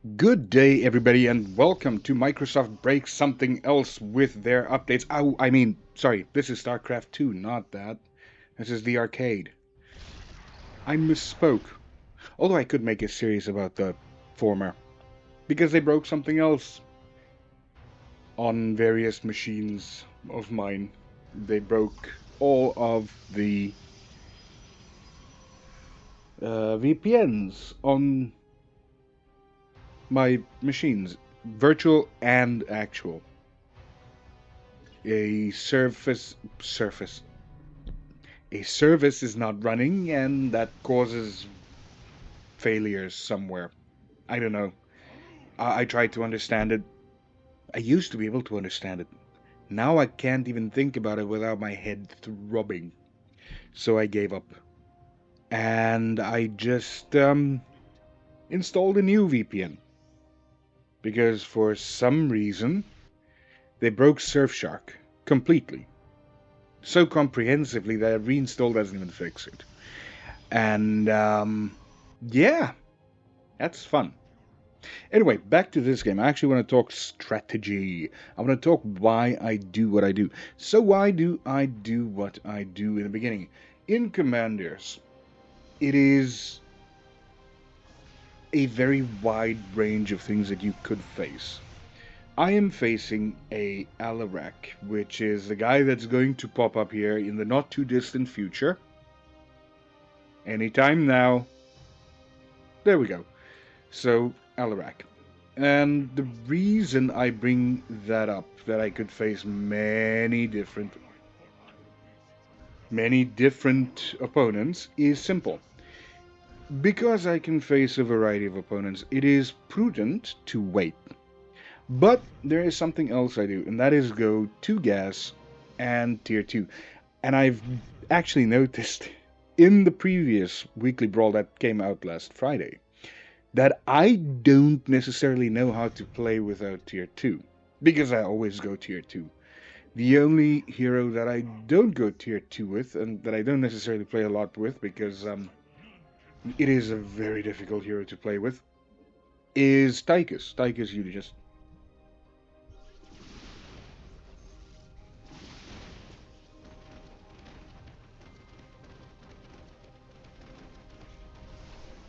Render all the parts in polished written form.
Good day, everybody, and welcome to Microsoft Breaks Something Else with their updates. Oh, sorry, this is StarCraft 2, not that. This is the arcade. I misspoke. Although I could make a series about the former, because they broke something else on various machines of mine. They broke all of the VPNs on my machines, virtual and actual. A service is not running, and that causes failures somewhere. I don't know. I tried to understand it. I used to be able to understand it. Now I can't even think about it without my head throbbing. So I gave up. And I just installed a new VPN. Because for some reason, they broke Surfshark completely. So comprehensively that a reinstall doesn't even fix it. And yeah, that's fun. Anyway, back to this game. I actually want to talk strategy. I want to talk why I do what I do. So why do I do what I do in the beginning? In Commanders, it is a very wide range of things that you could face. I am facing a Alarak, which is the guy that's going to pop up here in the not too distant future. Anytime now. There we go. So, Alarak. And the reason I bring that up, that I could face many different opponents, is simple. Because I can face a variety of opponents, it is prudent to wait. But there is something else I do, and that is go to gas and tier 2. And I've actually noticed in the previous weekly brawl that came out last Friday that I don't necessarily know how to play without tier 2, because I always go tier 2. The only hero that I don't go tier 2 with, and that I don't necessarily play a lot with, because it is a very difficult hero to play with, is Tychus. Tychus, you just...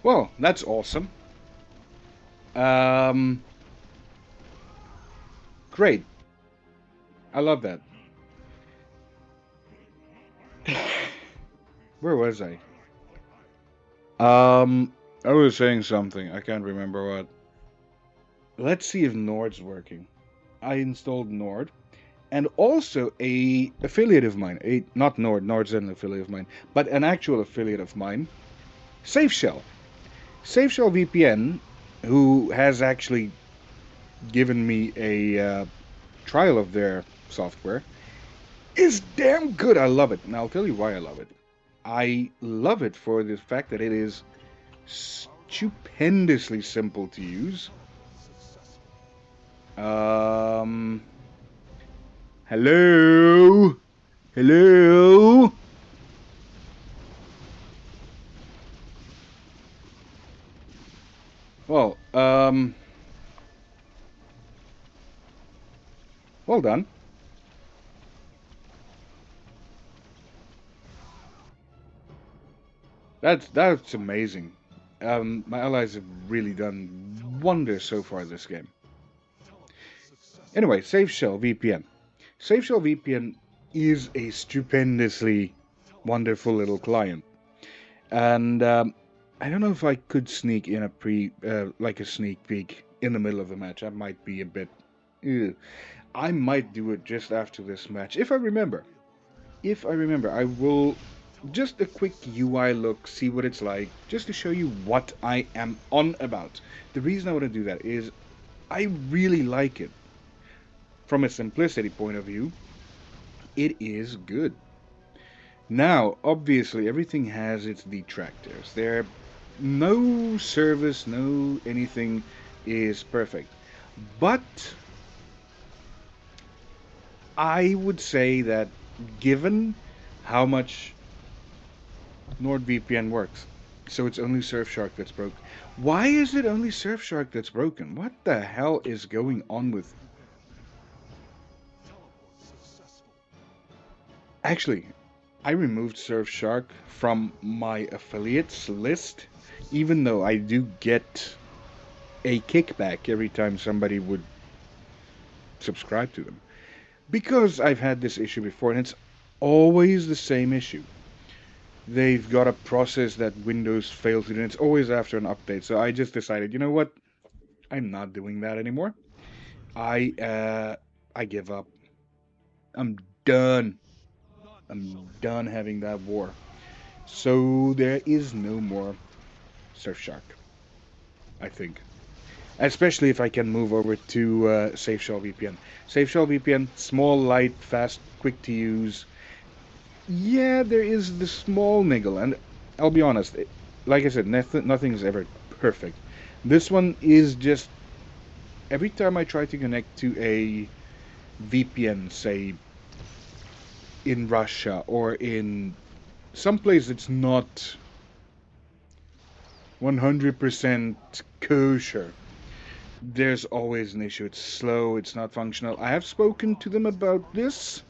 Well, that's awesome. Um, Great. I love that. Where was I? I was saying something. I can't remember what. Let's see if Nord's working. I installed Nord, and also a affiliate of mine. Not Nord. Nord's an affiliate of mine, but an actual affiliate of mine. SafeShell. SafeShell VPN, who has actually given me a trial of their software, is damn good. I love it, and I'll tell you why I love it. I love it for the fact that it is stupendously simple to use. Hello? Hello? Well, well done. That's amazing. My allies have really done wonders so far this game. Anyway, SafeShell VPN. SafeShell VPN is a stupendously wonderful little client, and I don't know if I could sneak in like a sneak peek in the middle of the match. I might be a bit. Ew. I might do it just after this match, if I remember. If I remember, I will just a quick UI look, see what it's like, just to show you what I am on about. The reason I want to do that is I really like it. From a simplicity point of view, it is good. Now, obviously, everything has its detractors. There, no service, no anything is perfect. But I would say that given how much NordVPN works, So it's only Surfshark that's broken. Why is it only Surfshark that's broken? What the hell is going on with... Actually, I removed Surfshark from my affiliates list, even though I do get a kickback every time somebody would subscribe to them. Because I've had this issue before, and it's always the same issue. They've got a process that Windows fails to do, and it's always after an update. So I just decided, you know what? I'm not doing that anymore. I give up. I'm done. I'm done having that war. So there is no more Surfshark, I think. Especially if I can move over to Safe Shell VPN. Safe Shell VPN, small, light, fast, quick to use. Yeah, there is the small niggle, and I'll be honest. Like I said, nothing's ever perfect. This one is just every time I try to connect to a VPN, say in Russia or in some place that's not 100% kosher, there's always an issue. It's slow, it's not functional. I have spoken to them about this,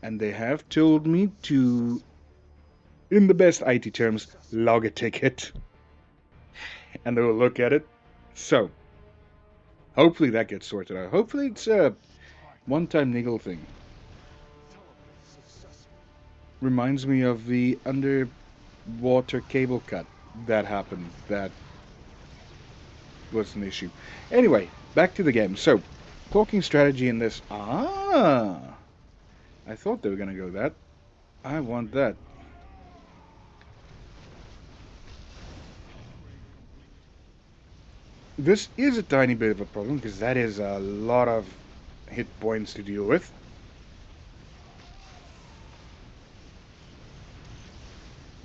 and they have told me to, in the best IT terms, log a ticket, and they will look at it. So, hopefully that gets sorted out. Hopefully it's a one-time niggle thing. Reminds me of the underwater cable cut that happened. That was an issue. Anyway, back to the game. So, talking strategy in this. Ah! I thought they were gonna go that. I want that. This is a tiny bit of a problem because that is a lot of hit points to deal with.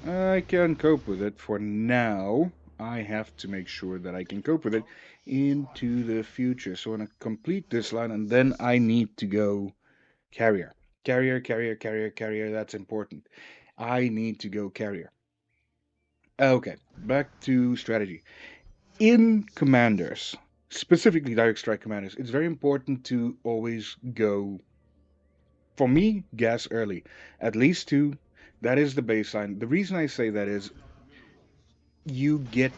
I can cope with it for now. I have to make sure that I can cope with it into the future. So I'm going to complete this line and then I need to go carrier. Carrier, carrier, carrier, carrier. That's important. I need to go carrier. Okay, back to strategy. In commanders, specifically direct strike commanders, it's very important to always go, for me, gas early. At least two. That is the baseline. The reason I say that is you get,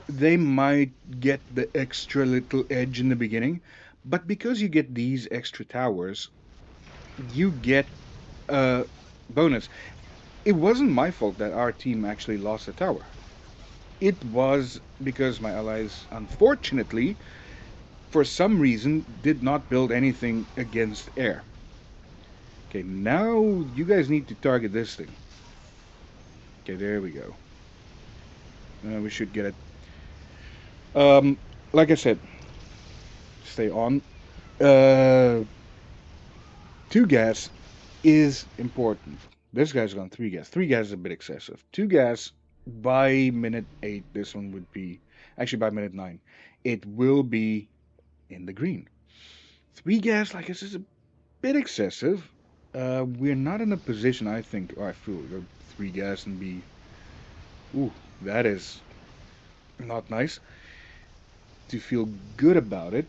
they might get the extra little edge in the beginning, but because you get these extra towers, you get a bonus. It wasn't my fault that our team actually lost a tower. It was because my allies, unfortunately, for some reason, did not build anything against air. Okay, now you guys need to target this thing. Okay, there we go. We should get it. Like I said, stay on. Uh, 2 gas is important. This guy's gone 3 gas. 3 gas is a bit excessive. 2 gas by minute 8, this one would be, actually by minute 9, it will be in the green. 3 gas, like I said, is a bit excessive. We're not in a position, I think, oh, I feel go 3 gas and be, ooh, that is not nice to feel good about it,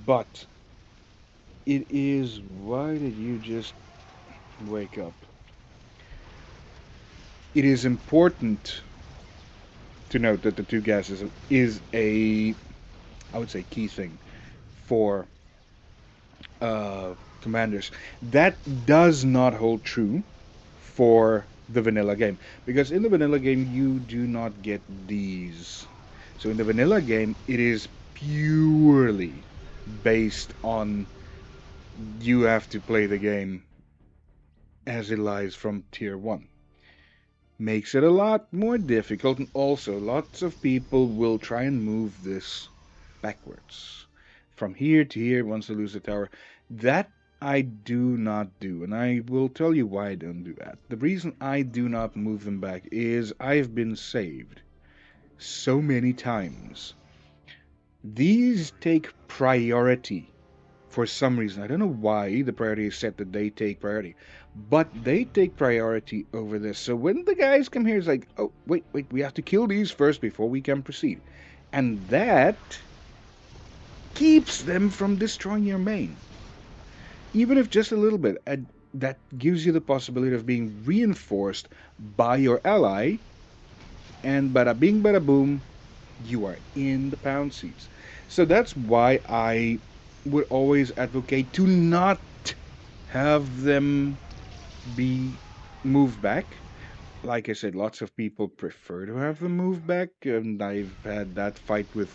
but it is, why did you just wake up? It is important to note that the 2 gases is a, I would say, key thing for commanders. That does not hold true for the vanilla game, because in the vanilla game you do not get these. So in the vanilla game it is purely based on, you have to play the game as it lies from tier 1. Makes it a lot more difficult, and also lots of people will try and move this backwards from here to here once they lose the tower. That I do not do, and I will tell you why I don't do that. The reason I do not move them back is I've been saved so many times. These take priority for some reason, I don't know why the priority is set that they take priority, but they take priority over this. So when the guys come here, it's like, oh, wait, we have to kill these first before we can proceed. And that keeps them from destroying your main. Even if just a little bit, that gives you the possibility of being reinforced by your ally, and bada bing, bada boom, you are in the pound seats. So that's why I would always advocate to not have them be moved back. Like I said, lots of people prefer to have them moved back, and I've had that fight with,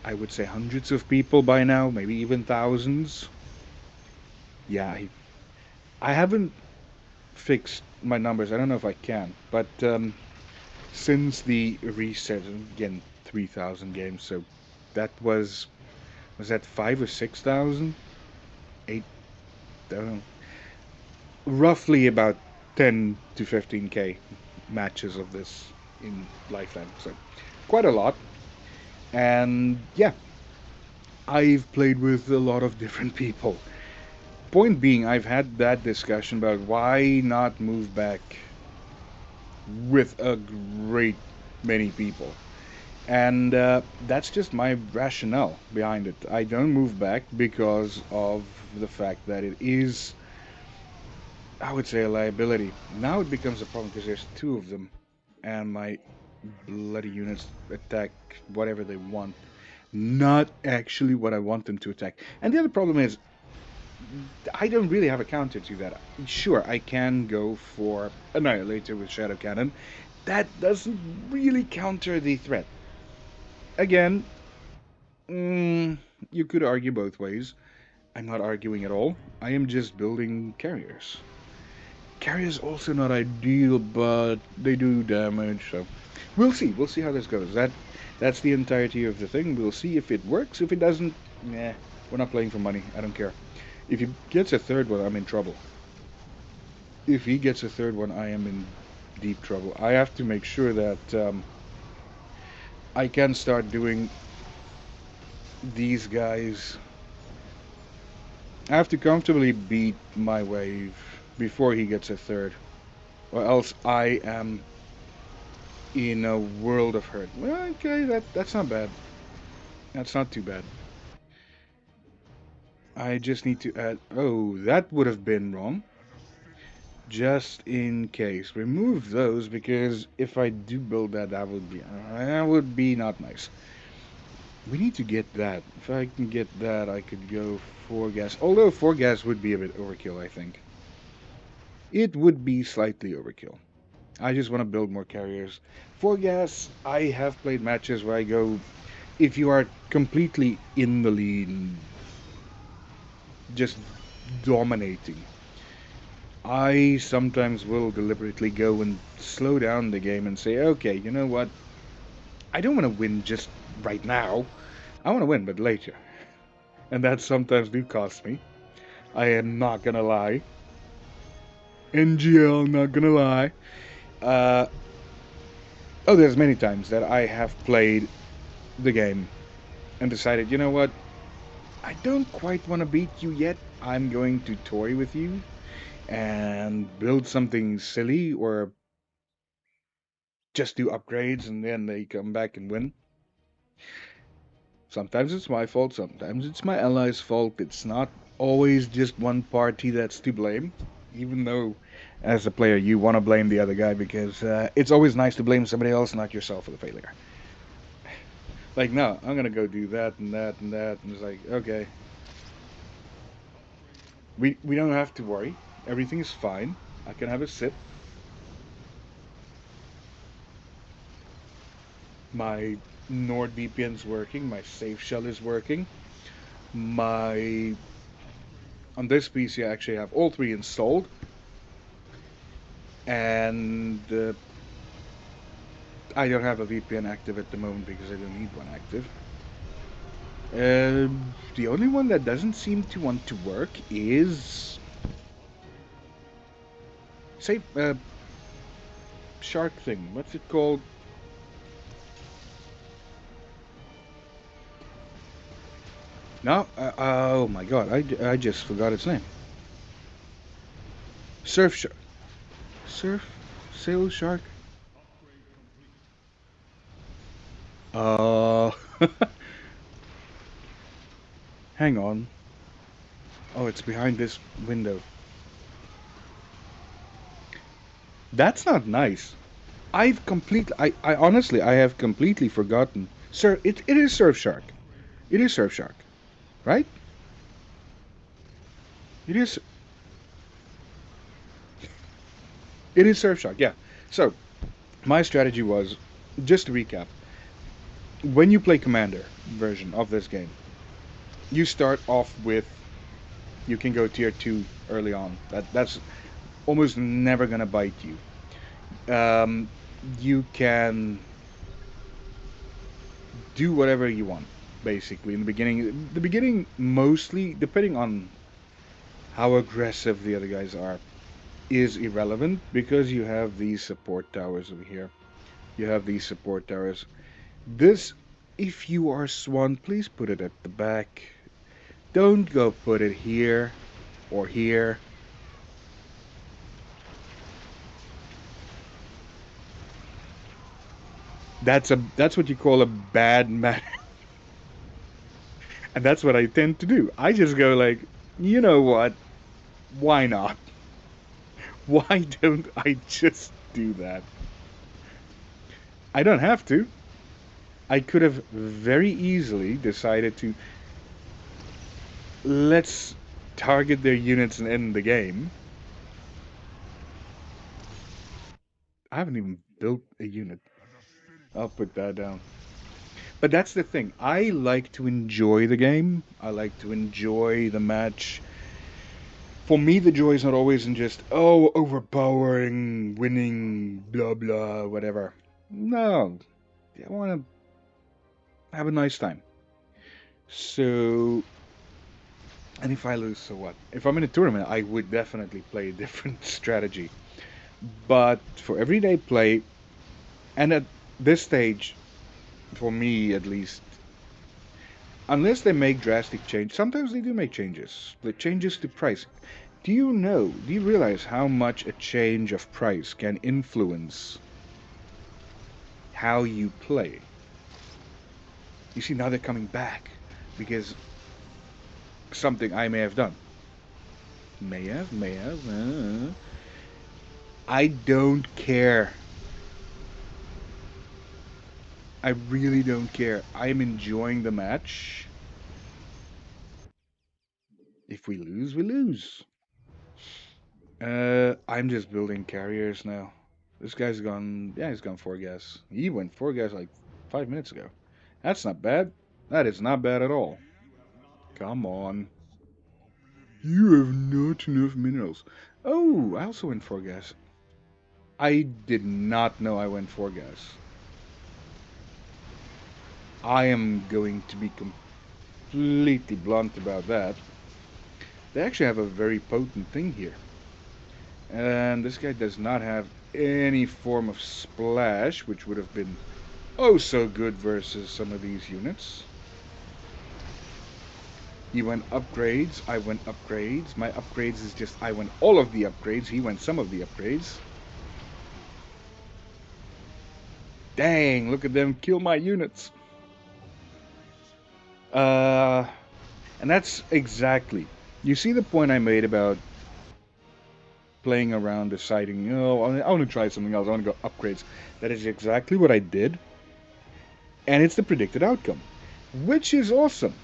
I would say, hundreds of people by now, maybe even thousands. Yeah, I haven't fixed my numbers. I don't know if I can, but since the reset, again, 3,000 games, so that was that 5 or 6,000? 8, I don't know. Roughly about 10 to 15k matches of this in lifetime, so quite a lot. And yeah, I've played with a lot of different people. Point being, I've had that discussion about why not move back with a great many people. And that's just my rationale behind it. I don't move back because of the fact that it is, I would say, a liability. Now it becomes a problem because there's two of them, and my bloody units attack whatever they want, not actually what I want them to attack. And the other problem is, I don't really have a counter to that. Sure, I can go for Annihilator with Shadow Cannon. That doesn't really counter the threat. Again, you could argue both ways. I'm not arguing at all. I am just building carriers. Carriers also not ideal, but they do damage. So we'll see. We'll see how this goes. That's the entirety of the thing. We'll see if it works. If it doesn't, nah, we're not playing for money. I don't care. If he gets a third one, I'm in trouble. If he gets a third one, I am in deep trouble. I have to make sure that I can start doing these guys. I have to comfortably beat my wave before he gets a third, or else I am in a world of hurt. Well, okay, that's not bad. That's not too bad. I just need to add. Oh, that would have been wrong. Just in case, remove those, because if I do build that, that would be not nice. We need to get that. If I can get that, I could go 4 gas. Although 4 gas would be a bit overkill, I think. It would be slightly overkill. I just want to build more carriers. 4 gas, I have played matches where I go, if you are completely in the lead, just dominating, I sometimes will deliberately go and slow down the game and say, okay, you know what? I don't want to win just right now. I want to win, but later. And that sometimes do cost me. I am not gonna lie. NGL, not gonna lie. Uh, oh, there's many times that I have played the game and decided, you know what? I don't quite want to beat you yet. I'm going to toy with you and build something silly or just do upgrades and then they come back and win. Sometimes it's my fault, sometimes it's my allies' fault. It's not always just one party that's to blame, even though as a player you want to blame the other guy because it's always nice to blame somebody else, not yourself for the failure. Like, no, I'm gonna go do that and that and that, and it's like, okay, we don't have to worry. Everything is fine. I can have a sip. My NordVPN's working. My safe shell is working. My On this PC, I actually have all three installed, and I don't have a VPN active at the moment because I don't need one active. The only one that doesn't seem to want to work is say shark thing. What's it called? No, oh my god, I just forgot its name. Surf Shark. Surf? Sail Shark? Uh, hang on. Oh, it's behind this window. That's not nice. I honestly, I have completely forgotten. Sir, it is Surf Shark. It is Surf Shark, right? It is, it is Surf Shark, yeah. So, my strategy was, just to recap, when you play Commander version of this game, you start off with, you can go tier 2 early on. That's almost never gonna bite you. You can do whatever you want, basically, in the beginning. The beginning, mostly, depending on how aggressive the other guys are, is irrelevant because you have these support towers over here. You have these support towers. This, if you are Swan, please put it at the back. Don't go put it here or here. That's what you call a bad man, and that's what I tend to do. I just go like, you know what? Why not? Why don't I just do that? I don't have to. I could have very easily decided to, let's target their units and end the game. I haven't even built a unit. I'll put that down. But that's the thing. I like to enjoy the game. I like to enjoy the match. For me, the joy is not always in just, oh, overpowering, winning, blah, blah, whatever. No. I want to have a nice time. So, and if I lose, so what? If I'm in a tournament, I would definitely play a different strategy. But for everyday play, and at this stage, for me at least, unless they make drastic change, sometimes they do make changes. The changes to price. Do you realize how much a change of price can influence how you play? You see, now they're coming back because something I may have done. May have. I don't care. I really don't care. I'm enjoying the match. If we lose, we lose. I'm just building carriers now. This guy's gone. Yeah, he's gone 4 gas. He went 4 gas like 5 minutes ago. That's not bad. That is not bad at all. Come on. You have not enough minerals. Oh, I also went 4 gas. I did not know I went 4 gas. I am going to be completely blunt about that. They actually have a very potent thing here. And this guy does not have any form of splash, which would have been oh so good versus some of these units. He went upgrades, I went upgrades. My upgrades is just I went all of the upgrades, he went some of the upgrades. Dang, look at them kill my units. Uh, and that's exactly. You see the point I made about playing around, deciding, I want to try something else. I want to go upgrades. That is exactly what I did, and it's the predicted outcome, which is awesome.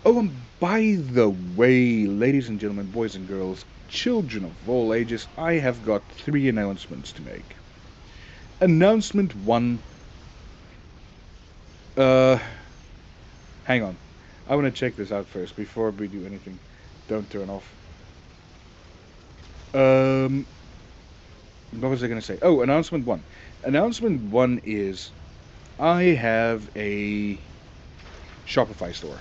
Oh, and by the way, ladies and gentlemen, boys and girls, children of all ages, I have got 3 announcements to make. Announcement 1. Uh, hang on. I want to check this out first before we do anything. Don't turn off. Um, what was I going to say? Oh, announcement 1. Announcement 1 is I have a Shopify store.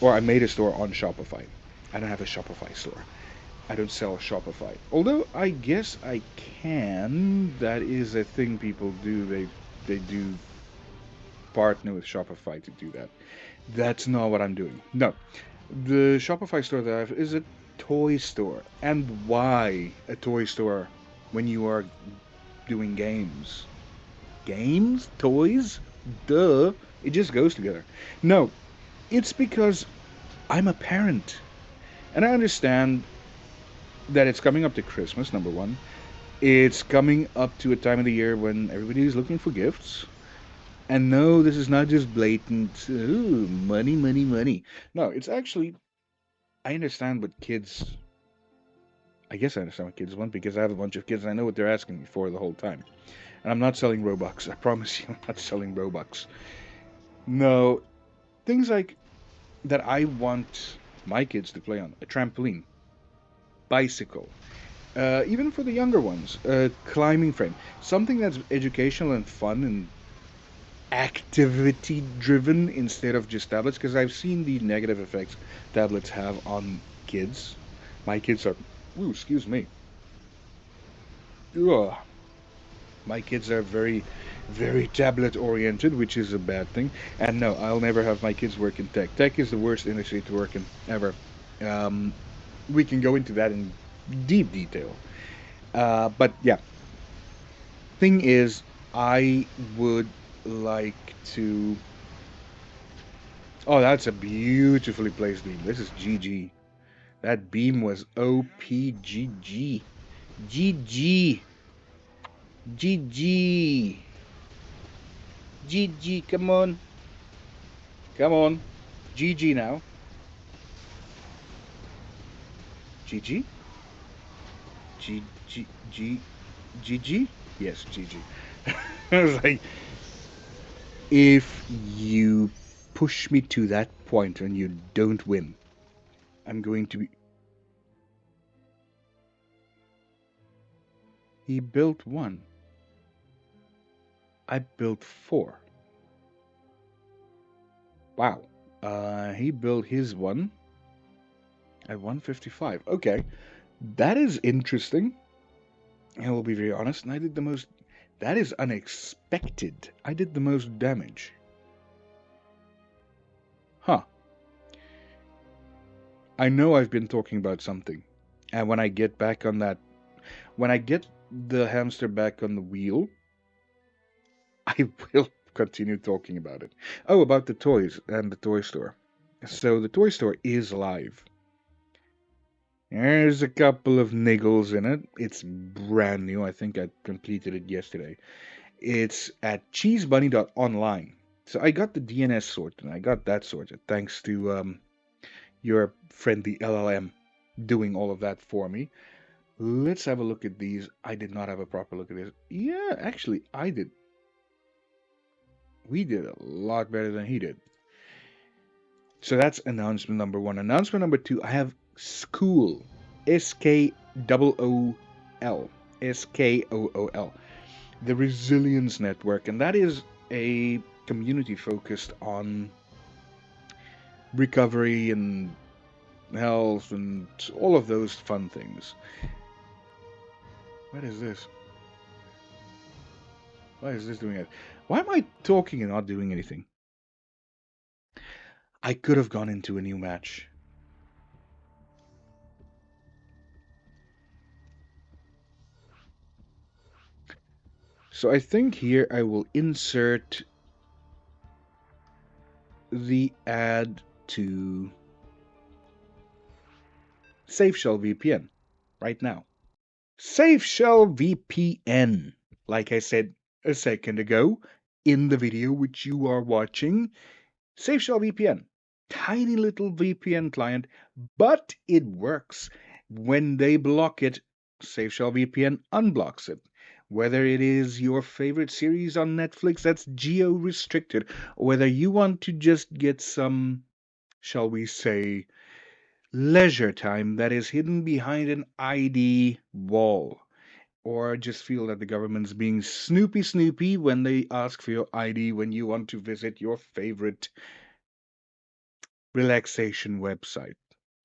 Or I made a store on Shopify. I don't have a Shopify store. I don't sell Shopify. Although I guess I can. That is a thing people do. They do partner with Shopify to do that. That's not what I'm doing. No. The Shopify store that I have is a toy store. And why a toy store when you are doing games? Games? Toys? Duh. It just goes together. No, it's because I'm a parent. And I understand that it's coming up to Christmas, number one. It's coming up to a time of the year when everybody is looking for gifts. And no, this is not just blatant, ooh, money, money, money. No, it's actually, I understand what kids, I guess I understand what kids want because I have a bunch of kids and I know what they're asking me for the whole time. And I'm not selling Robux. I promise you, I'm not selling Robux. No, things like that I want my kids to play on a trampoline, bicycle, even for the younger ones, climbing frame, something that's educational and fun and activity driven instead of just tablets. Because I've seen the negative effects tablets have on kids. My kids are, ooh, excuse me. Ugh. My kids are very, very tablet oriented, which is a bad thing. And no, I'll never have my kids work in tech. Tech is the worst industry to work in ever. Um, we can go into that in deep detail. But yeah, thing is, I would like to. Oh, that's a beautifully placed beam. This is GG. That beam was OPGG. GG. GG. GG. Come on. Come on. GG now. GG? GG? GG? Yes, GG. I was like, if you push me to that point and you don't win, I'm going to be. He built one. I built four. Wow. He built his one at 155. Okay. That is interesting. I will be very honest. And I did the most. That is unexpected. I did the most damage. Huh. I know I've been talking about something. And when I get back on that. When I get the hamster back on the wheel, I will continue talking about it. Oh, about the toys and the toy store. So the toy store is live. There's a couple of niggles in it. It's brand new. I think I completed it yesterday. It's at cheesebunny.online. So I got the DNS sorted, and I got that sorted thanks to your friend the LLM doing all of that for me. Let's have a look at these. I did not have a proper look at this. Yeah, actually, I did. We did a lot better than he did. So that's announcement number one. Announcement number two, I have Skool. Skool. Skool. The Resilience Network. And that is a community focused on recovery and health and all of those fun things. What is this? Why is this doing it? Why am I talking and not doing anything? I could have gone into a new match. So I think here I will insert the ad to Safe Shell VPN right now. Safe Shell VPN, like I said a second ago in the video which you are watching, Safe Shell VPN, tiny little VPN client, but it works. When they block it, Safe Shell VPN unblocks it. Whether it is your favorite series on Netflix that's geo restricted, or whether you want to just get some, shall we say, leisure time that is hidden behind an ID wall, or just feel that the government's being snoopy when they ask for your ID when you want to visit your favorite relaxation website.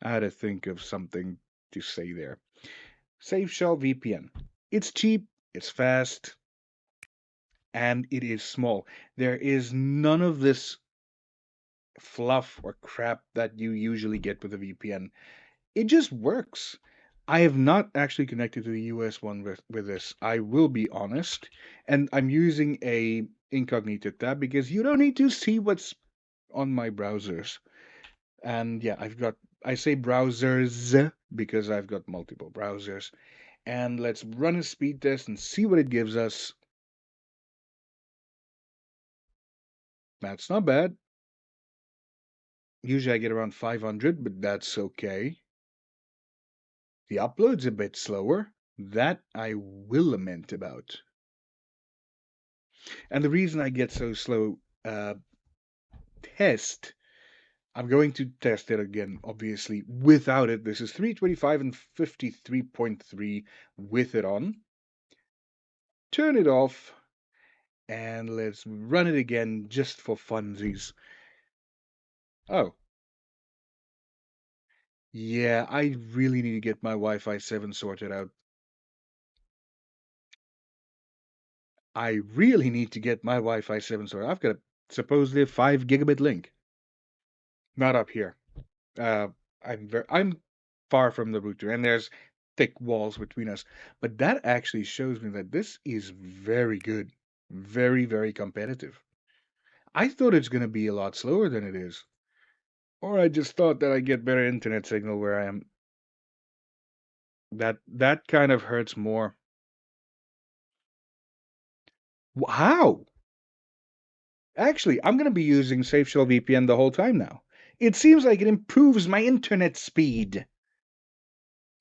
I had to think of something to say there. Safe Shell VPN. It's cheap, it's fast, and it is small. There is none of this fluff or crap that you usually get with a VPN. It just works. I have not actually connected to the US one with this. I will be honest. And I'm using a incognito tab because you don't need to see what's on my browsers. And yeah, I say browsers because I've got multiple browsers. And let's run a speed test and see what it gives us. That's not bad. Usually I get around 500, but that's okay. The upload's a bit slower. That I will lament about. And the reason I get so slow test, I'm going to test it again, obviously, without it. This is 325 and 53.3 with it on. Turn it off, and let's run it again just for funsies. Oh, yeah, I really need to get my Wi-Fi 7 sorted out. I really need to get my Wi-Fi 7 sorted. I've got a supposedly a 5 gigabit link. Not up here. Uh, I'm far from the router, and there's thick walls between us. But that actually shows me that this is very good, very, very competitive. I thought it's going to be a lot slower than it is, or I just thought that I get better internet signal where I am. That kind of hurts more. How? Actually, I'm going to be using Shell VPN the whole time now. It seems like it improves my internet speed.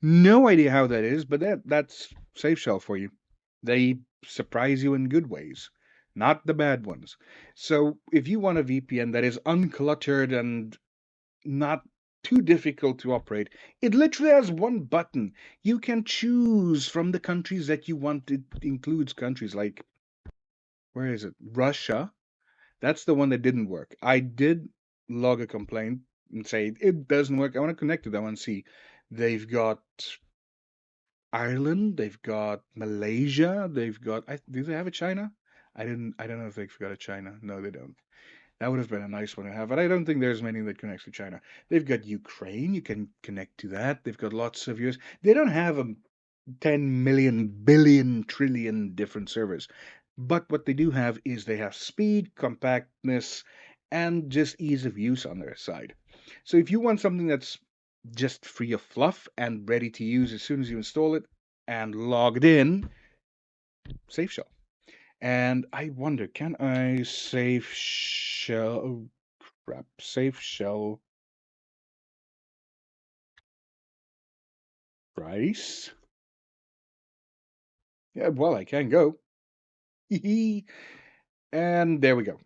No idea how that is, but that's Shell for you. They surprise you in good ways, not the bad ones. So if you want a VPN that is uncluttered and not too difficult to operate, it literally has one button. You can choose from the countries that you want. It includes countries like, where is it? Russia. That's the one that didn't work. I did log a complaint and say it doesn't work. I want to connect to them and see. They've got Ireland, they've got Malaysia, they've got. Do they have a China? I didn't. I don't know if they've got a China. No, they don't. That would have been a nice one to have, but I don't think there's many that connects to China. They've got Ukraine. You can connect to that. They've got lots of US. They don't have 10 million, billion, trillion different servers. But what they do have is they have speed, compactness, and just ease of use on their side. So if you want something that's just free of fluff and ready to use as soon as you install it and logged in, Safe Shell. And I wonder, can I Safe Shell? Oh, crap. Safe Shell price? Yeah, well, I can go. And there we go.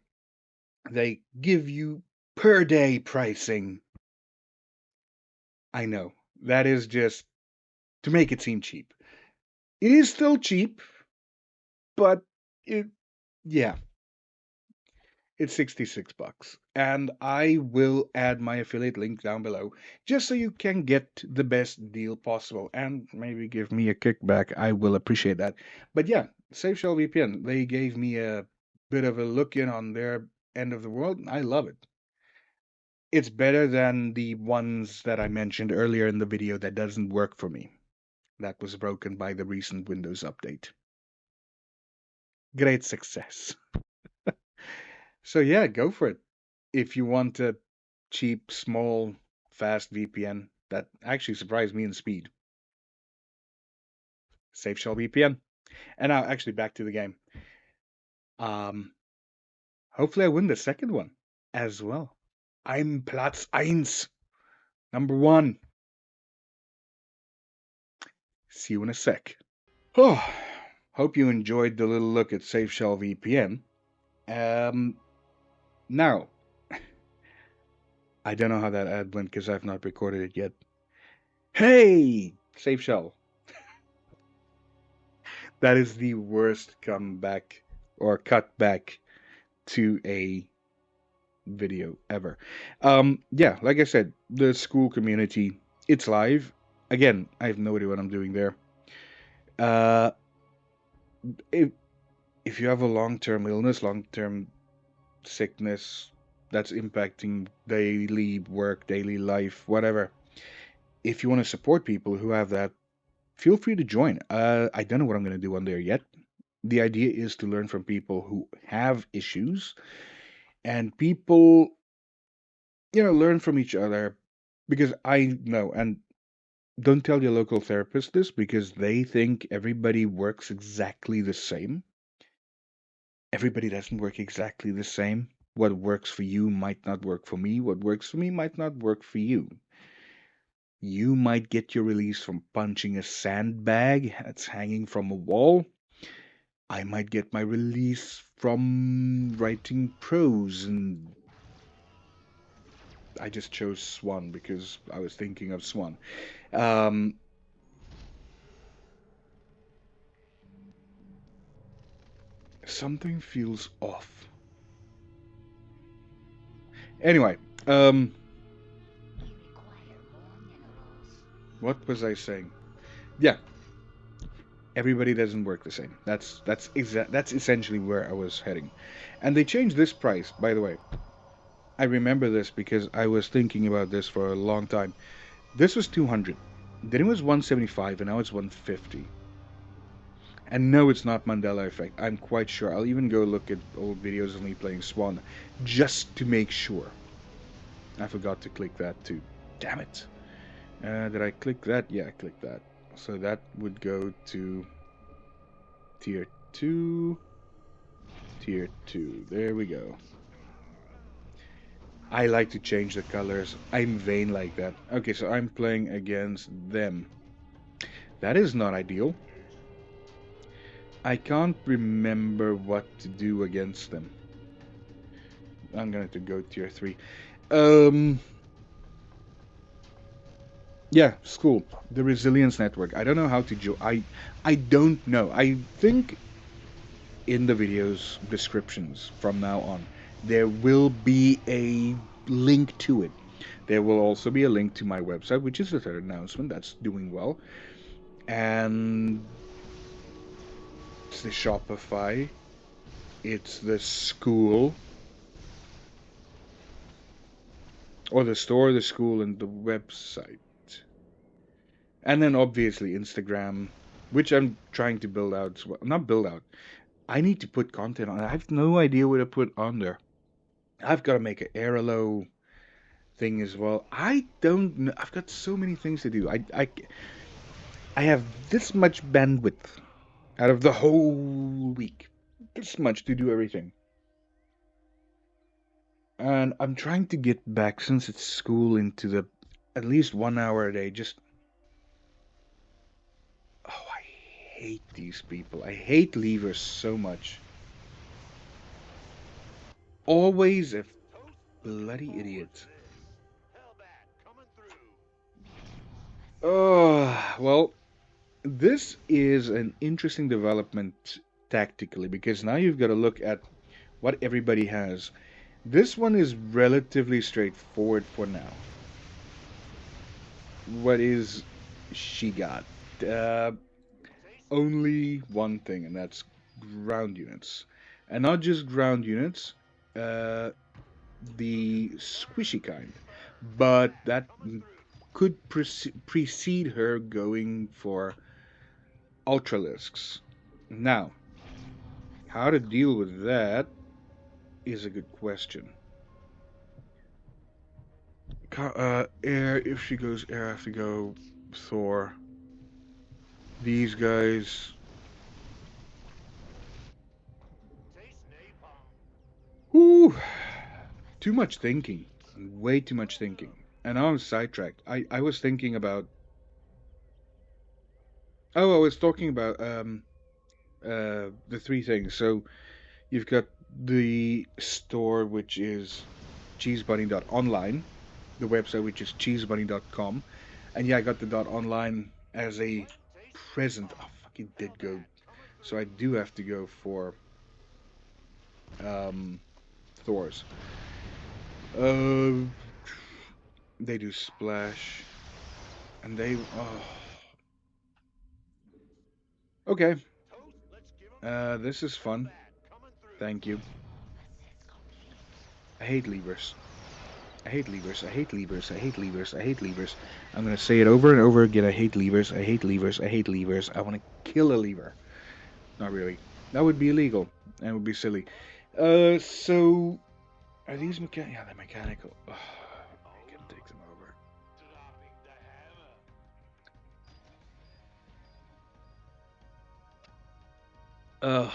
They give you per day pricing. I know. That is just to make it seem cheap. It is still cheap, but it, yeah, it's 66 bucks. And I will add my affiliate link down below just so you can get the best deal possible and maybe give me a kickback. I will appreciate that. But yeah, Safe Shell VPN, they gave me a bit of a look in on their end of the world. I love it. It's better than the ones that I mentioned earlier in the video that doesn't work for me. That was broken by the recent Windows update. Great success. So yeah, go for it. If you want a cheap, small, fast VPN that actually surprised me in speed, Safe Shell VPN. And now actually back to the game. Um, hopefully I win the second one as well. I'm Platz 1, number 1. See you in a sec. Oh, hope you enjoyed the little look at Safe Shell VPN. Now, I don't know how that ad went because I've not recorded it yet. Hey, Safe Shell. That is the worst comeback or cutback to a video ever. Yeah, like I said, the school community, it's live. Again, I have no idea what I'm doing there. Uh, it, if you have a long-term illness, long-term sickness that's impacting daily work, daily life, whatever, if you want to support people who have that, feel free to join. I don't know what I'm going to do on there yet. The idea is to learn from people who have issues and people, learn from each other because I know, and don't tell your local therapist this because they think everybody works exactly the same. Everybody doesn't work exactly the same. What works for you might not work for me. What works for me might not work for you. You might get your release from punching a sandbag that's hanging from a wall. I might get my release from writing prose, and I just chose Swan because I was thinking of Swan. Um, Something feels off. Anyway, um, what was I saying? Yeah, everybody doesn't work the same. That's essentially where I was heading, and they changed this price. By the way, I remember this because I was thinking about this for a long time. This was 200, then it was 175, and now it's 150. And no, it's not Mandela Effect. I'm quite sure. I'll even go look at old videos of me playing Swan just to make sure. I forgot to click that too. Damn it. Did I click that? Yeah, I clicked that. So that would go to tier 2, tier 2. There we go. I like to change the colors. I'm vain like that. Okay, so I'm playing against them. That is not ideal. I can't remember what to do against them. I'm going to go tier 3. Um, yeah, school. The Resilience Network. I don't know how to join. I don't know. I think in the video's descriptions from now on, there will be a link to it. There will also be a link to my website, which is the third announcement that's doing well. And it's the Shopify, it's the school, or the store, the school, and the website. And then obviously Instagram, which I'm trying to build out as well. Not build out. I need to put content on. I have no idea what to put on there. I've got to make an Airalo thing as well. I don't know. I've got so many things to do. I have this much bandwidth out of the whole week. This much to do everything. And I'm trying to get back since it's school into the at least 1 hour a day. Just oh, I hate these people. I hate leavers so much. Always a bloody idiot. Oh, well, this is an interesting development tactically because now you've got to look at what everybody has. This one is relatively straightforward for now. What is she got? Uh, Only one thing, and that's ground units. And not just ground units, uh, the squishy kind. But that could precede her going for ultralisks. Now, how to deal with that is a good question. Air, if she goes air, I have to go Thor. These guys. Whew. Too much thinking. Way too much thinking. And now I'm sidetracked. I was thinking about. Oh, I was talking about the three things. So you've got the store, which is cheesebunny.online, the website, which is cheesebunny.com. And yeah, I got the .online as a present. Oh, fucking did go. So I do have to go for um, Thor's. Uh, they do splash, and they. Oh, okay. This is fun. Thank you. I hate levers. I hate levers. I hate levers. I hate levers. I hate levers. I'm gonna say it over and over again. I hate levers. I hate levers. I hate levers. I want to kill a lever. Not really. That would be illegal. That would be silly. So are these mechanical? Yeah, they're mechanical. Ugh, I can take them over. Ugh.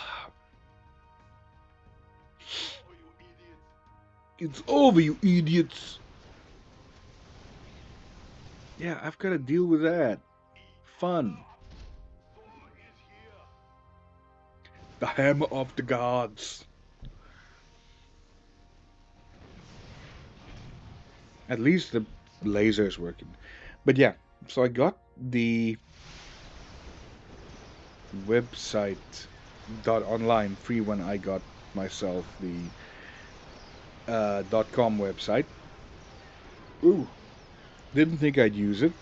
It's over, you idiots. Yeah, I've got to deal with that. Fun. The hammer of the gods. At least the laser is working. But yeah, so I got the website .online free when I got myself the .com website. Ooh, didn't think I'd use it,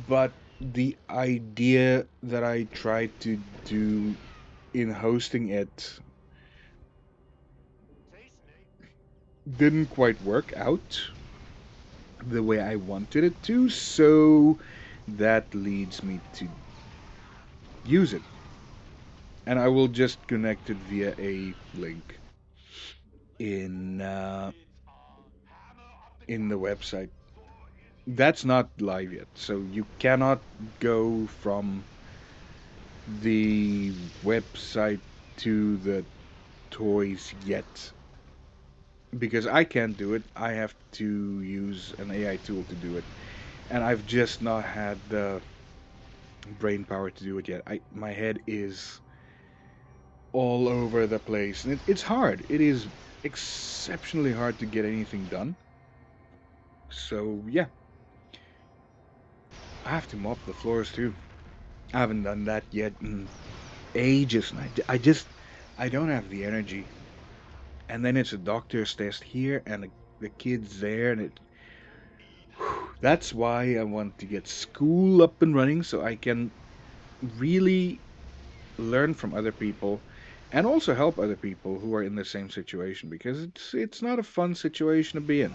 but the idea that I tried to do in hosting it didn't quite work out the way I wanted it to, so that leads me to use it. And I will just connect it via a link in uh, in the website. That's not live yet, so you cannot go from the website to the toys yet because I can't do it. I have to use an AI tool to do it, and I've just not had the brain power to do it yet. My head is all over the place, and it's hard. It is exceptionally hard to get anything done. So yeah, I have to mop the floors too. I haven't done that yet in ages, and I don't have the energy. And then it's a doctor's test here, and the kids there, and that's why I want to get school up and running so I can really learn from other people and also help other people who are in the same situation because it's not a fun situation to be in.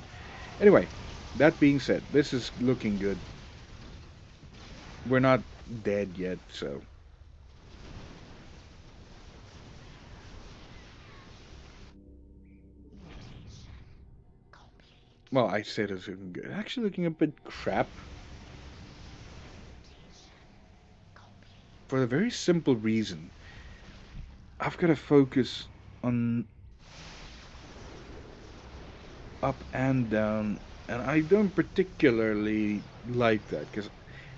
Anyway, that being said, this is looking good. We're not dead yet, so well, I said it's looking good. Actually, looking a bit crap for the very simple reason I've got to focus on up and down, and I don't particularly like that because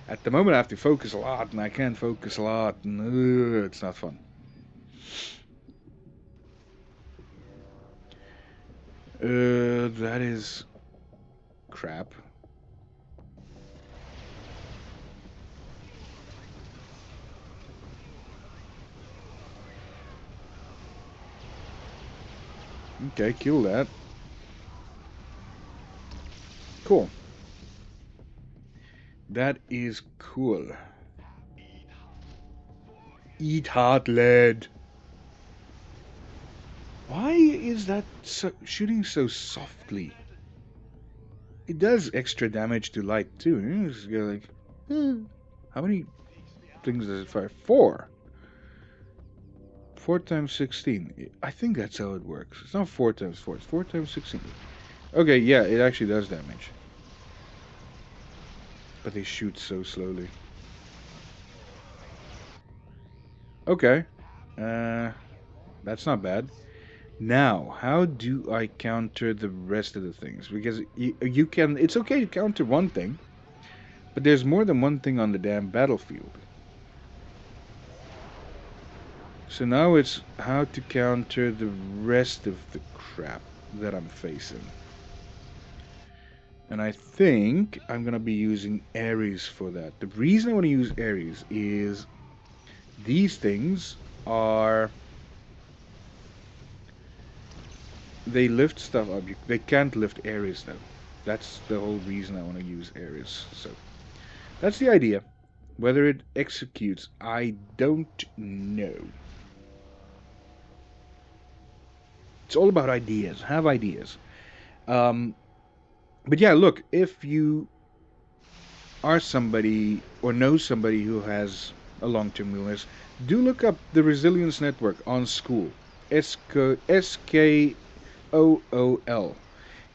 at the moment I have to focus a lot, and I can't focus a lot, and it's not fun. That is crap. Okay, kill that. Cool. That is cool. Eat hard lead. Why is that shooting so softly? It does extra damage to light too. You just go like, how many things does it fire? Four. 4 times 16. I think that's how it works. It's not 4 times 4. It's 4 times 16. Okay, yeah, it actually does damage. But they shoot so slowly. Okay. Uh, that's not bad. Now, how do I counter the rest of the things? Because you can, it's okay to counter one thing, but there's more than one thing on the damn battlefield. So now it's how to counter the rest of the crap that I'm facing. And I think I'm going to be using Ares for that. The reason I want to use Ares is these things are... They lift stuff up. They can't lift Ares though. That's the whole reason I want to use Ares. So that's the idea. Whether it executes, I don't know. It's all about ideas. Have ideas. Um, but yeah, look, if you are somebody or know somebody who has a long-term illness, do look up the Resilience Network on School. SKOOL.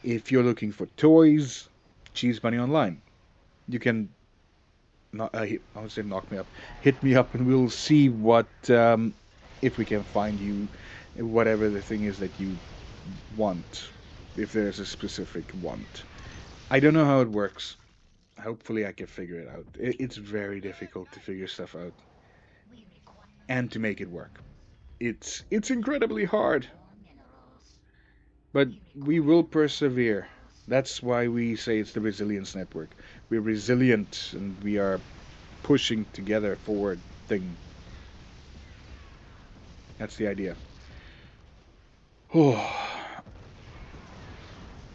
If you're looking for toys, Cheese Bunny Online. You can not, I would say knock me up, hit me up, and we'll see what if we can find you whatever the thing is that you want. If there's a specific want, I don't know how it works. Hopefully, I can figure it out. It's very difficult to figure stuff out and to make it work. It's incredibly hard, but we will persevere. That's why we say it's the Resilience Network. We're resilient and we are pushing together forward thing. That's the idea. Oh,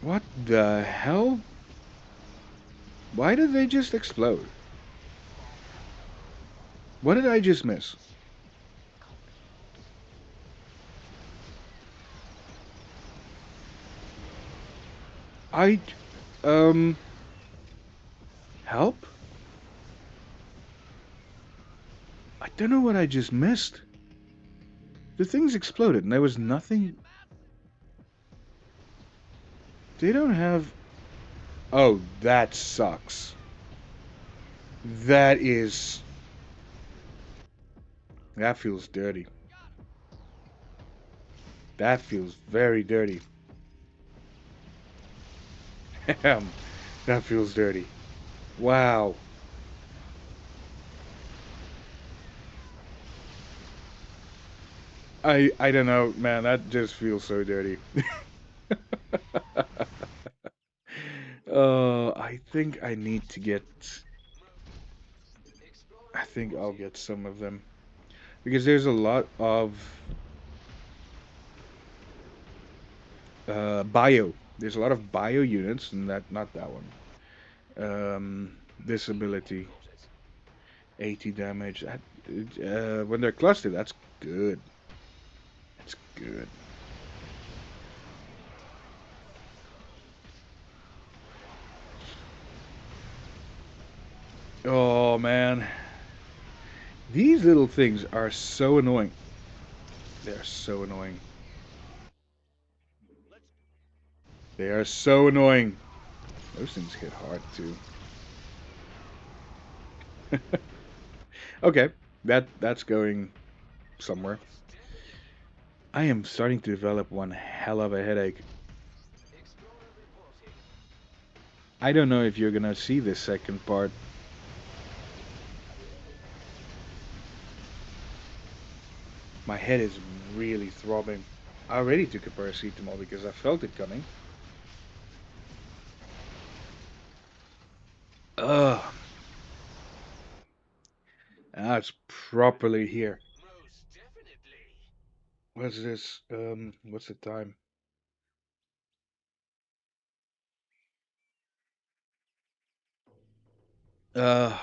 what the hell? Why did they just explode? What did I just miss? I, um, help? I don't know what I just missed. The things exploded and there was nothing. They don't have. Oh, that sucks. That is. That feels dirty. That feels very dirty. That feels dirty. Wow. I don't know, man. That just feels so dirty. I think I need to get. I think I'll get some of them because there's a lot of bio. There's a lot of bio units, and that not that one. This ability, 80 damage. When they're clustered, that's good. That's good. Oh man, these little things are so annoying. They're so annoying. They are so annoying. Those things hit hard too. Okay, that's going somewhere. I am starting to develop one hell of a headache. I don't know if you're gonna see this second part. My head is really throbbing. I already took a paracetamol because I felt it coming. Ugh. Now it's properly here. What's this? What's the time?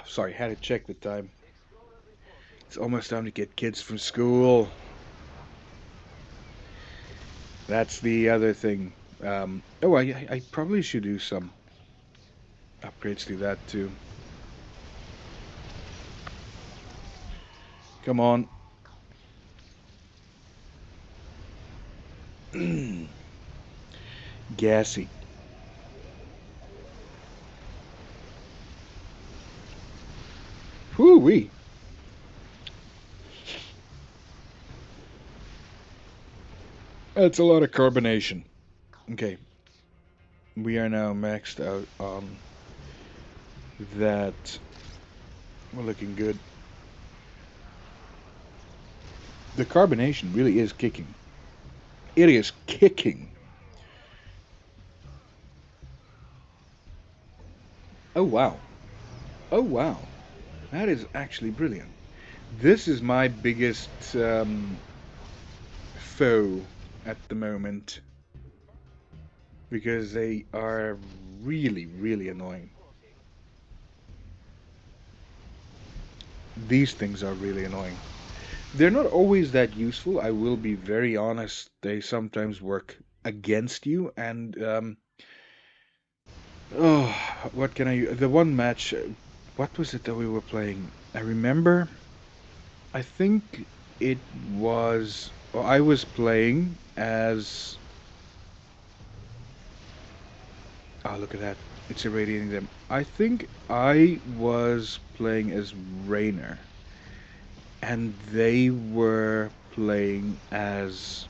Sorry, had to check the time. It's almost time to get kids from school. That's the other thing. Oh, I probably should do some upgrades to that too. Come on. Gassy. Whoo-wee. That's a lot of carbonation. Okay, we are now maxed out on that. We're looking good. The carbonation really is kicking. It is kicking. Oh wow. Oh wow. That is actually brilliant. This is my biggest foe at the moment because they are really, really annoying. These things are really annoying. They're not always that useful. I will be very honest. They sometimes work against you. And oh, what can I? The one match. What was it that we were playing? I remember. I think it was. Well, I was playing as. Oh, look at that! It's irradiating them. I think I was playing as Rainer, and they were playing as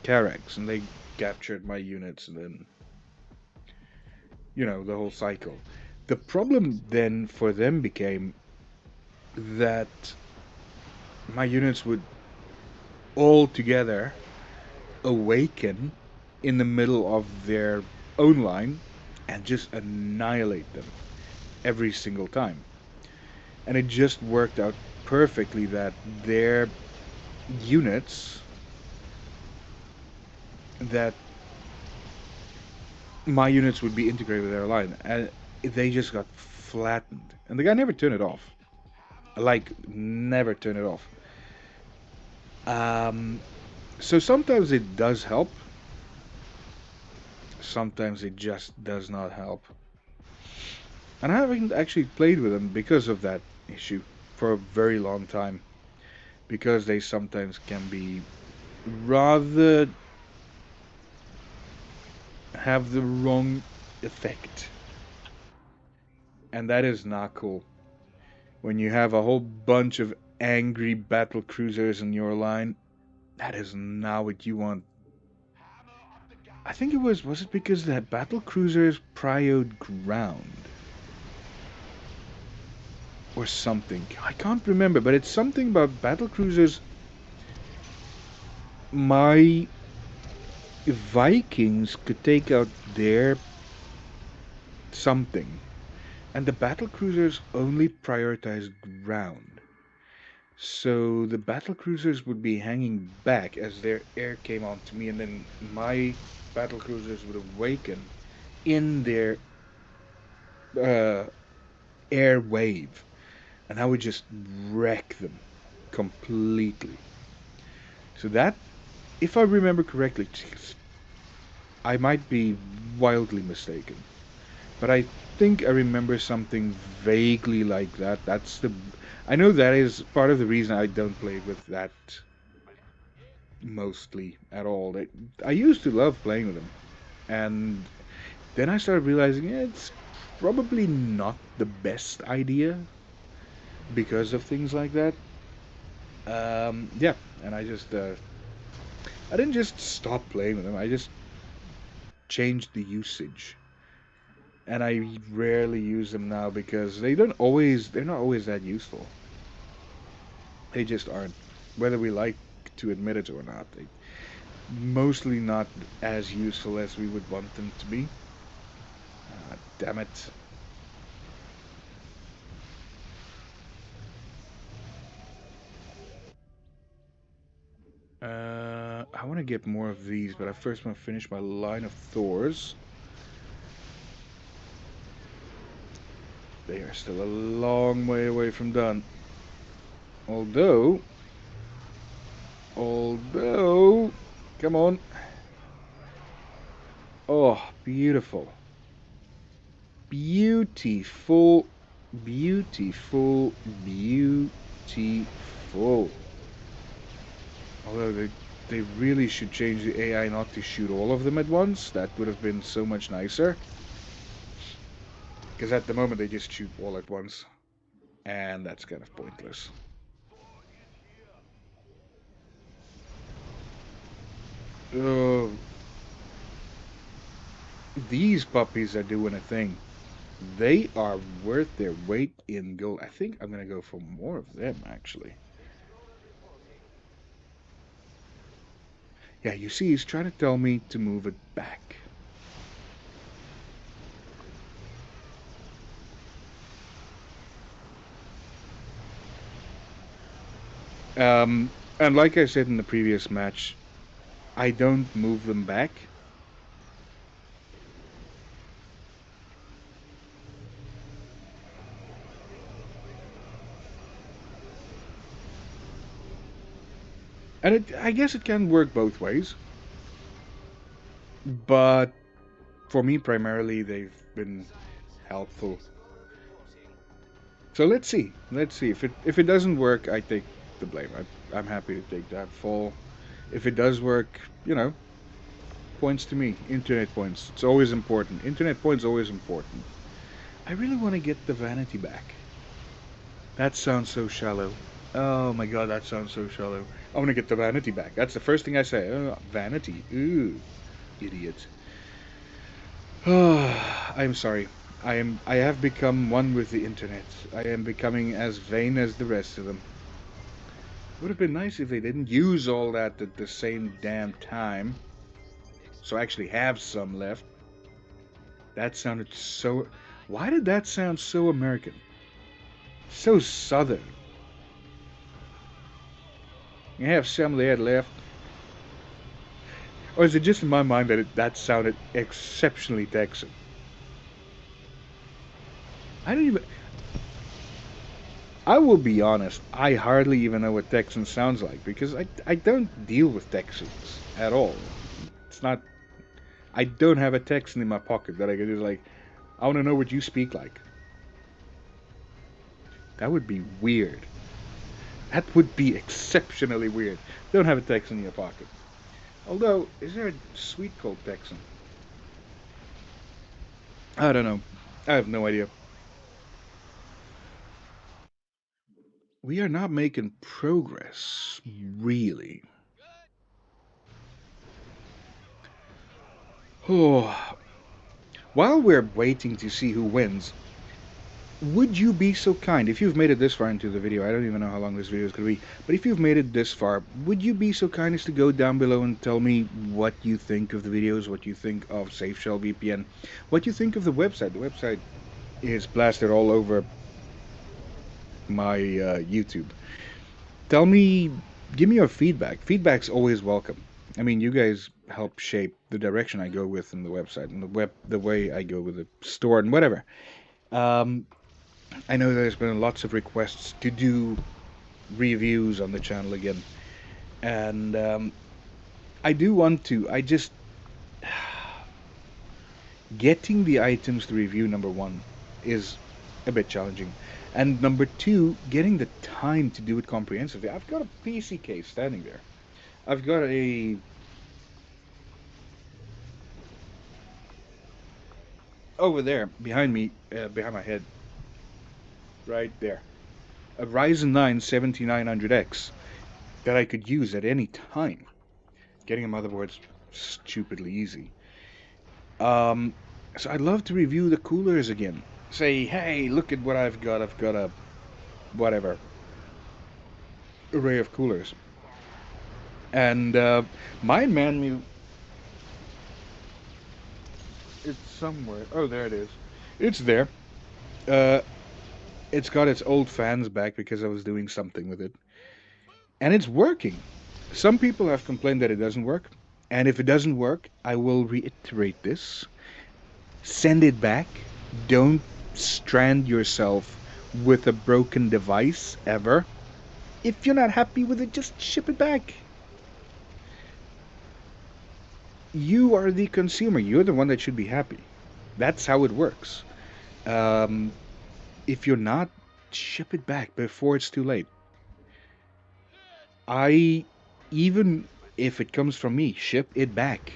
Carex, and they captured my units, and then, the whole cycle. The problem then for them became that my units would all together awaken in the middle of their own line and just annihilate them every single time. And it just worked out perfectly that their units, that my units would be integrated with their line, and they just got flattened. And the guy never turned it off. Like, never turn it off. Um, so sometimes it does help. Sometimes it just does not help. And I haven't actually played with them because of that issue for a very long time. Because they sometimes can be rather have the wrong effect. And that is not cool. When you have a whole bunch of angry battle cruisers in your line, that is not what you want. I think was it because the battle cruisers prioed ground? Or something. I can't remember, but it's something about battle cruisers. My Vikings could take out their something, and the battle cruisers only prioritized ground. So the battle cruisers would be hanging back as their air came onto me, and then my battle cruisers would awaken in their uh, air wave, and I would just wreck them completely. So that, if I remember correctly, I might be wildly mistaken, but I think I remember something vaguely like that. I know that is part of the reason I don't play with that mostly at all. I used to love playing with them, and then I started realizing it's probably not the best idea because of things like that. Yeah, and I didn't just stop playing with them. I just changed the usage, and I rarely use them now because they're not always that useful. They just aren't, whether we like to admit it or not. They mostly not as useful as we would want them to be. Damn it. I want to get more of these, but I first want to finish my line of Thors. They are still a long way away from done. Although, come on. Oh, beautiful. Beautiful, beautiful, beautiful. Although they really should change the AI not to shoot all of them at once. That would have been so much nicer. Because at the moment they just shoot all at once. And that's kind of pointless. Oh, these puppies are doing a thing. They are worth their weight in gold. I think I'm going to go for more of them, actually. Yeah, you see, he's trying to tell me to move it back. And like I said in the previous match, I don't move them back. And I guess it can work both ways, but for me, primarily, they've been helpful. So let's see. Let's see. If it doesn't work, I take the blame. I'm happy to take that fall. If it does work, points to me. Internet points. It's always important. Internet points always important. I really want to get the vanity back. That sounds so shallow. Oh my god, that sounds so shallow. I want to get the vanity back. That's the first thing I say. Oh, vanity. Ooh, idiot. I'm sorry. I have become one with the internet. I am becoming as vain as the rest of them. Would have been nice if they didn't use all that at the same damn time. So I actually have some left. That sounded so. Why did that sound so American? So southern. You have some there left. Or is it just in my mind that that sounded exceptionally Texan? I don't even. I will be honest. I hardly even know what Texan sounds like because I don't deal with Texans at all. It's not. I don't have a Texan in my pocket that I could just like. I want to know what you speak like. That would be weird. That would be exceptionally weird. Don't have a Texan in your pocket. Although, is there a sweet cold Texan? I don't know. I have no idea. We are not making progress, really. Oh, while we're waiting to see who wins, would you be so kind, if you've made it this far into the video, I don't even know how long this video is going to be, but if you've made it this far, would you be so kind as to go down below and tell me what you think of the videos, what you think of Safe Shell VPN, what you think of the website? The website is blasted all over my YouTube. Tell me, give me your feedback. Feedback's always welcome. I mean, you guys help shape the direction I go with in the website and the way I go with the store and whatever. Um, I know there's been lots of requests to do reviews on the channel again, and I do want to. I just getting the items to review, number one, is a bit challenging, and number two, getting the time to do it comprehensively. I've got a PC case standing there. I've got a over there behind me, behind my head, right there, a Ryzen 9 7900X that I could use at any time. Getting a motherboard's stupidly easy. Um, so I'd love to review the coolers again. Say, hey, look at what I've got. I've got a whatever array of coolers, and my manual. It's somewhere. Oh, there it is. It's there. Uh, it's got its old fans back because I was doing something with it, and it's working. Some people have complained that it doesn't work, and if it doesn't work, I will reiterate this. Send it back. Don't strand yourself with a broken device ever. If you're not happy with it, just ship it back. You are the consumer. You're the one that should be happy. That's how it works. Um, if you're not, ship it back before it's too late. I, even if it comes from me, ship it back.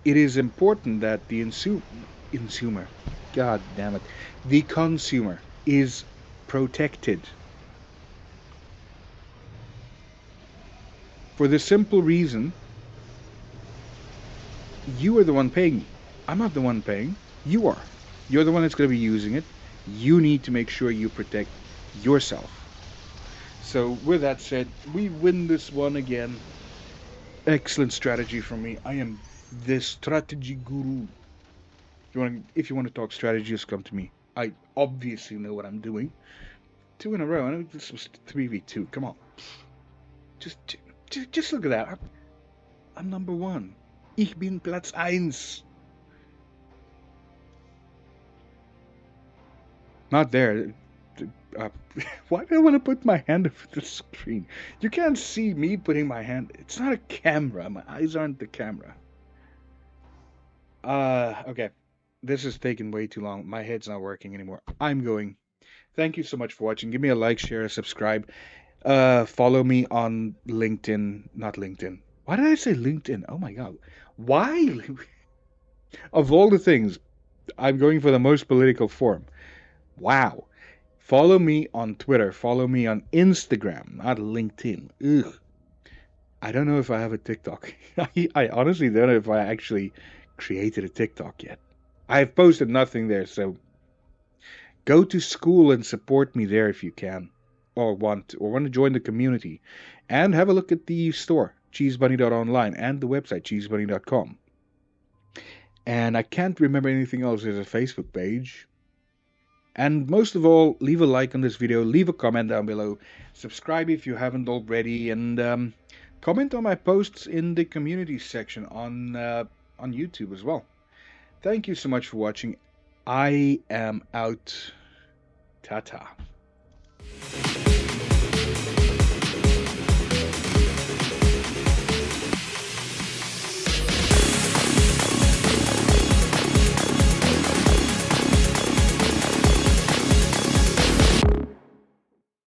It is important that the consumer, god damn it, the consumer is protected. For the simple reason, you are the one paying me. I'm not the one paying. You are. You're the one that's going to be using it. You need to make sure you protect yourself. So, with that said, we win this one again. Excellent strategy from me. I am the strategy guru. If you want to talk strategy, just come to me. I obviously know what I'm doing. Two in a row. I know this was 3v2. Come on. Just, just look at that. I'm number one. Ich bin Platz 1. Not there. Uh, why do I want to put my hand over the screen? You can't see me putting my hand. It's not a camera. My eyes aren't the camera. Okay. This is taking way too long. My head's not working anymore. I'm going. Thank you so much for watching. Give me a like, share, subscribe. Follow me on LinkedIn. Not LinkedIn. Why did I say LinkedIn? Oh my God. Why? Of all the things, I'm going for the most political form. Wow. Follow me on Twitter. Follow me on Instagram, not LinkedIn. Ugh. I don't know if I have a TikTok. I honestly don't know if I actually created a TikTok yet. I've posted nothing there, so go to school and support me there if you can, or want to join the community, and have a look at the store, cheesebunny.online, and the website, cheesebunny.com. And I can't remember anything else. There's a Facebook page. And most of all, leave a like on this video, leave a comment down below, subscribe if you haven't already, and comment on my posts in the community section on YouTube as well. Thank you so much for watching. I am out. Ta-ta.